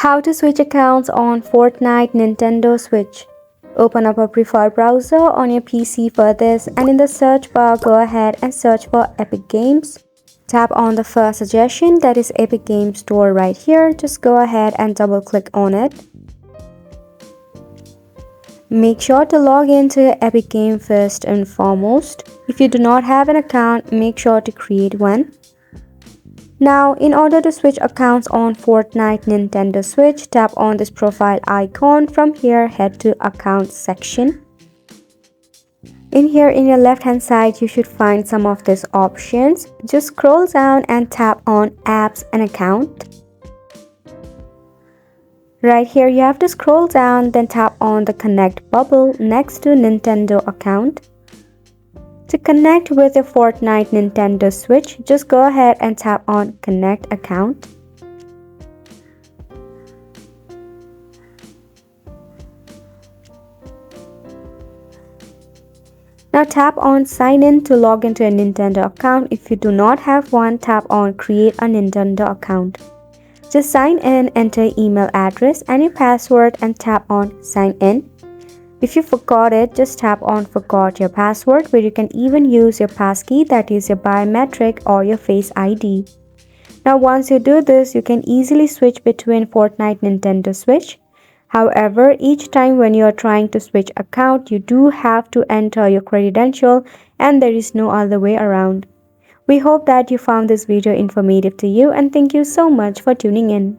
How to switch accounts on Fortnite Nintendo Switch. Open up a preferred browser on your PC for this, and in the search bar go ahead and search for Epic Games. Tap on the first suggestion, that is Epic Games Store right here. Just go ahead and double click on it. Make sure to log into your Epic Game first and foremost. If you do not have an account, make sure to create one. Now, in order to switch accounts on Fortnite Nintendo Switch, tap on this profile icon. From here, head to Accounts section. In here, in your left hand side, you should find some of these options. Just scroll down and tap on Apps and Account. Right here, you have to scroll down, then tap on the Connect bubble next to Nintendo account. To connect with your Fortnite Nintendo Switch, just go ahead and tap on Connect Account. Now tap on Sign In to log into a Nintendo account. If you do not have one, tap on Create a Nintendo account. Just sign in, enter email address and your password and tap on Sign In. If you forgot it, just tap on Forgot Your Password, where you can even use your passkey, that is your biometric or your Face ID. Now once you do this, you can easily switch between Fortnite Nintendo Switch. However, each time when you are trying to switch account, you do have to enter your credential and there is no other way around. We hope that you found this video informative to you, and thank you so much for tuning in.